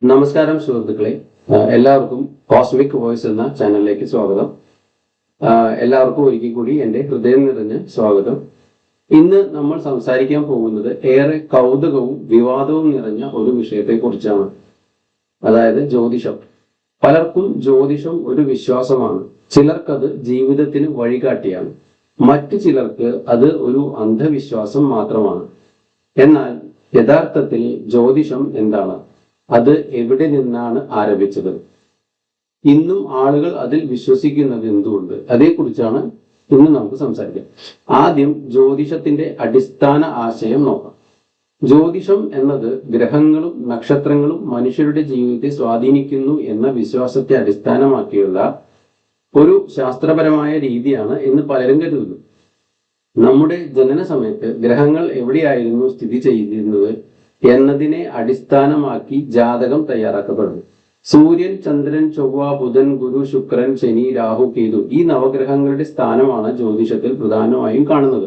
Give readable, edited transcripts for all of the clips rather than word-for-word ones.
നമസ്കാരം സുഹൃത്തുക്കളെ, എല്ലാവർക്കും കോസ്മിക് വോയിസ് എന്ന ചാനലിലേക്ക് സ്വാഗതം. എല്ലാവർക്കും ഒരിക്കൽ കൂടി എൻ്റെ ഹൃദയം നിറഞ്ഞ സ്വാഗതം. ഇന്ന് നമ്മൾ സംസാരിക്കാൻ പോകുന്നത് ഏറെ കൗതുകവും വിവാദവും നിറഞ്ഞ ഒരു വിഷയത്തെ കുറിച്ചാണ്, അതായത് ജ്യോതിഷം. പലർക്കും ജ്യോതിഷം ഒരു വിശ്വാസമാണ്. ചിലർക്കത് ജീവിതത്തിന് വഴികാട്ടിയാണ്, മറ്റു ചിലർക്ക് അത് ഒരു അന്ധവിശ്വാസം മാത്രമാണ്. എന്നാൽ യഥാർത്ഥത്തിൽ ജ്യോതിഷം എന്താണ്? അത് എവിടെ നിന്നാണ് ആരംഭിച്ചത്? ഇന്നും ആളുകൾ അതിൽ വിശ്വസിക്കുന്നത് എന്തുകൊണ്ട്? അതേക്കുറിച്ചാണ് ഇന്ന് നമുക്ക് സംസാരിക്കാം. ആദ്യം ജ്യോതിഷത്തിന്റെ അടിസ്ഥാന ആശയം നോക്കാം. ജ്യോതിഷം എന്നത് ഗ്രഹങ്ങളും നക്ഷത്രങ്ങളും മനുഷ്യരുടെ ജീവിതത്തെ സ്വാധീനിക്കുന്നു എന്ന വിശ്വാസത്തെ അടിസ്ഥാനമാക്കിയുള്ള ഒരു ശാസ്ത്രപരമായ രീതിയാണ് എന്ന് പലരും കരുതുന്നു. നമ്മുടെ ജനന സമയത്ത് ഗ്രഹങ്ങൾ എവിടെയായിരുന്നു സ്ഥിതി ചെയ്തിരുന്നത് എന്നതിനെ അടിസ്ഥാനമാക്കി ജാതകം തയ്യാറാക്കപ്പെടുന്നു. സൂര്യൻ, ചന്ദ്രൻ, ചൊവ്വ, ബുധൻ, ഗുരു, ശുക്രൻ, ശനി, രാഹു, കേതു ഈ നവഗ്രഹങ്ങളുടെ സ്ഥാനമാണ് ജ്യോതിഷത്തിൽ പ്രധാനമായും കാണുന്നത്.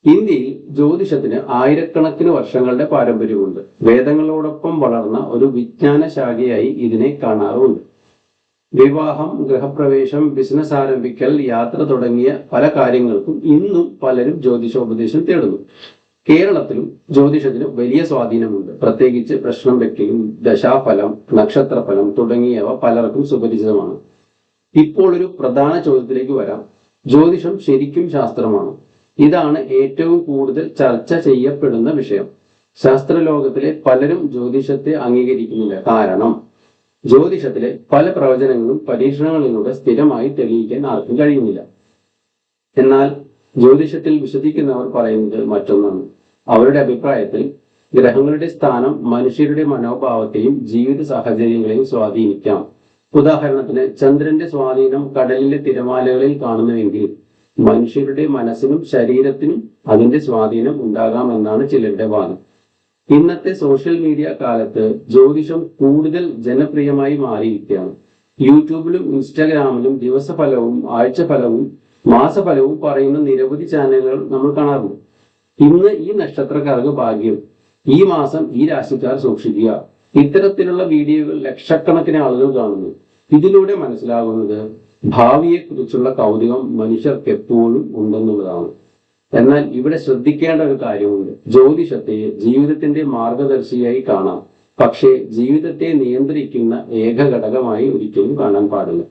ഇന്ത്യയിൽ ജ്യോതിഷത്തിന് ആയിരക്കണക്കിന് വർഷങ്ങളുടെ പാരമ്പര്യമുണ്ട്. വേദങ്ങളോടൊപ്പം വളർന്ന ഒരു വിജ്ഞാന ശാഖയായി ഇതിനെ കാണാറുണ്ട്. വിവാഹം, ഗൃഹപ്രവേശം, ബിസിനസ് ആരംഭിക്കൽ, യാത്ര തുടങ്ങിയ പല കാര്യങ്ങൾക്കും ഇന്നും പലരും ജ്യോതിഷോപദേശം തേടുന്നു. കേരളത്തിലും ജ്യോതിഷത്തിന് വലിയ സ്വാധീനമുണ്ട്. പ്രത്യേകിച്ച് പ്രശ്നം വെക്കലും ദശാഫലം, നക്ഷത്രഫലം തുടങ്ങിയവ പലർക്കും സുപരിചിതമാണ്. ഇപ്പോൾ ഒരു പ്രധാന ചോദ്യത്തിലേക്ക് വരാം. ജ്യോതിഷം ശരിക്കും ശാസ്ത്രമാണോ? ഇതാണ് ഏറ്റവും കൂടുതൽ ചർച്ച ചെയ്യപ്പെടുന്ന വിഷയം. ശാസ്ത്രലോകത്തിലെ പലരും ജ്യോതിഷത്തെ അംഗീകരിക്കുന്നില്ല. കാരണം ജ്യോതിഷത്തിലെ പല പ്രവചനങ്ങളും പരീക്ഷണങ്ങളിലൂടെ സ്ഥിരമായി തെളിയിക്കാൻ ആർക്കും കഴിയുന്നില്ല. എന്നാൽ ജ്യോതിഷത്തിൽ വിശ്വസിക്കുന്നവർ പറയുന്നത് മറ്റൊന്നാണ്. അവരുടെ അഭിപ്രായത്തിൽ ഗ്രഹങ്ങളുടെ സ്ഥാനം മനുഷ്യരുടെ മനോഭാവത്തെയും ജീവിത സാഹചര്യങ്ങളെയും സ്വാധീനിക്കാം. ഉദാഹരണത്തിന്, ചന്ദ്രന്റെ സ്വാധീനം കടലിലെ തിരമാലകളിൽ കാണുന്നുവെങ്കിൽ മനുഷ്യരുടെ മനസ്സിനും ശരീരത്തിനും അതിന്റെ സ്വാധീനം ഉണ്ടാകാമെന്നാണ് ചിലരുടെ വാദം. ഇന്നത്തെ സോഷ്യൽ മീഡിയ കാലത്ത് ജ്യോതിഷം കൂടുതൽ ജനപ്രിയമായി മാറിയിരിക്കുകയാണ്. യൂട്യൂബിലും ഇൻസ്റ്റാഗ്രാമിലും ദിവസഫലവും ആഴ്ചഫലവും മാസഫലവും പറയുന്ന നിരവധി ചാനലുകൾ നമ്മൾ കാണാറുണ്ട്. ഇന്ന് ഈ നക്ഷത്രക്കാർക്ക് ഭാഗ്യം, ഈ മാസം ഈ രാശിക്കാർ സൂക്ഷിക്കുക, ഇത്തരത്തിലുള്ള വീഡിയോകൾ ലക്ഷക്കണക്കിന് ആളുകൾ കാണുന്നു. ഇതിലൂടെ മനസ്സിലാകുന്നത് ഭാവിയെ കുറിച്ചുള്ള കൗതുകം മനുഷ്യർക്ക് എപ്പോഴും ഉണ്ടെന്നുള്ളതാണ്. എന്നാൽ ഇവിടെ ശ്രദ്ധിക്കേണ്ട ഒരു കാര്യമുണ്ട്. ജ്യോതിഷത്തെ ജീവിതത്തിന്റെ മാർഗദർശിയായി കാണാം, പക്ഷേ ജീവിതത്തെ നിയന്ത്രിക്കുന്ന ഏക ഘടകമായി ഒരിക്കലും കാണാൻ പാടില്ല.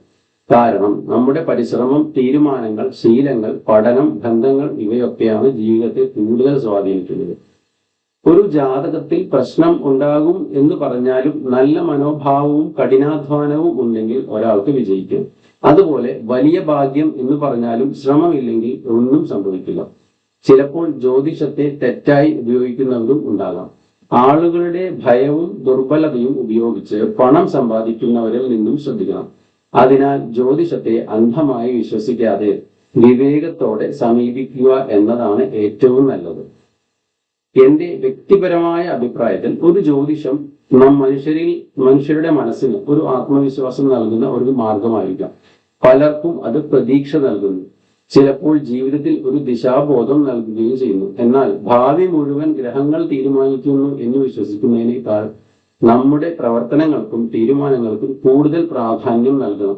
കാരണം നമ്മുടെ പരിശ്രമം, തീരുമാനങ്ങൾ, ശീലങ്ങൾ, പഠനം, ബന്ധങ്ങൾ ഇവയൊക്കെയാണ് ജീവിതത്തെ കൂടുതൽ സ്വാധീനിക്കുന്നത്. ഒരു ജാതകത്തിൽ പ്രശ്നം ഉണ്ടാകും എന്ന് പറഞ്ഞാലും നല്ല മനോഭാവവും കഠിനാധ്വാനവും ഉണ്ടെങ്കിൽ ഒരാൾക്ക് വിജയിക്കും. അതുപോലെ വലിയ ഭാഗ്യം എന്ന് പറഞ്ഞാലും ശ്രമമില്ലെങ്കിൽ ഒന്നും സംഭവിക്കില്ല. ചിലപ്പോൾ ജ്യോതിഷത്തെ തെറ്റായി ഉപയോഗിക്കുന്നവരും ഉണ്ടാകാം. ആളുകളുടെ ഭയവും ദുർബലതയും ഉപയോഗിച്ച് പണം സമ്പാദിക്കുന്നവരിൽ നിന്നും ശ്രദ്ധിക്കണം. അതിനാൽ ജ്യോതിഷത്തെ അന്ധമായി വിശ്വസിക്കാതെ വിവേകത്തോടെ സമീപിക്കുക എന്നതാണ് ഏറ്റവും നല്ലത്. എന്റെ വ്യക്തിപരമായ അഭിപ്രായത്തിൽ ഒരു ജ്യോതിഷം മനുഷ്യരുടെ മനസ്സിന് ഒരു ആത്മവിശ്വാസം നൽകുന്ന ഒരു മാർഗമായിരിക്കാം. പലർക്കും അത് പ്രതീക്ഷ നൽകുന്നു, ചിലപ്പോൾ ജീവിതത്തിൽ ഒരു ദിശാബോധം നൽകുകയും ചെയ്യുന്നു. എന്നാൽ ഭാവി മുഴുവൻ ഗ്രഹങ്ങൾ തീരുമാനിക്കുന്നു എന്ന് വിശ്വസിക്കുന്നതിനേക്കാൾ നമ്മുടെ പ്രവർത്തനങ്ങൾക്കും തീരുമാനങ്ങൾക്കും കൂടുതൽ പ്രാധാന്യം നൽകണം.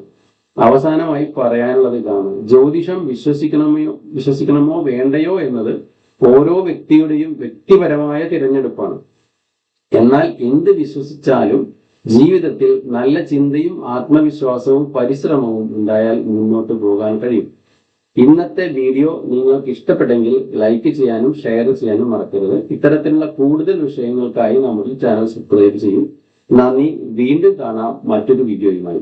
അവസാനമായി പറയാനുള്ളത് ഇതാണ്: ജ്യോതിഷം വിശ്വസിക്കണമോ വേണ്ടയോ എന്നത് ഓരോ വ്യക്തിയുടെയും വ്യക്തിപരമായ തിരഞ്ഞെടുപ്പാണ്. എന്നാൽ എന്ത് വിശ്വസിച്ചാലും ജീവിതത്തിൽ നല്ല ചിന്തയും ആത്മവിശ്വാസവും പരിശ്രമവും ഉണ്ടായാൽ മുന്നോട്ട് പോകാൻ കഴിയും. ഇന്നത്തെ വീഡിയോ നിങ്ങൾക്ക് ഇഷ്ടപ്പെട്ടെങ്കിൽ ലൈക്ക് ചെയ്യാനും ഷെയർ ചെയ്യാനും മറക്കരുത്. ഇത്തരത്തിലുള്ള കൂടുതൽ വിഷയങ്ങൾക്കായി നമ്മുടെ ചാനൽ സബ്സ്ക്രൈബ് ചെയ്യും. നന്ദി. വീണ്ടും കാണാം മറ്റൊരു വീഡിയോയുമായി.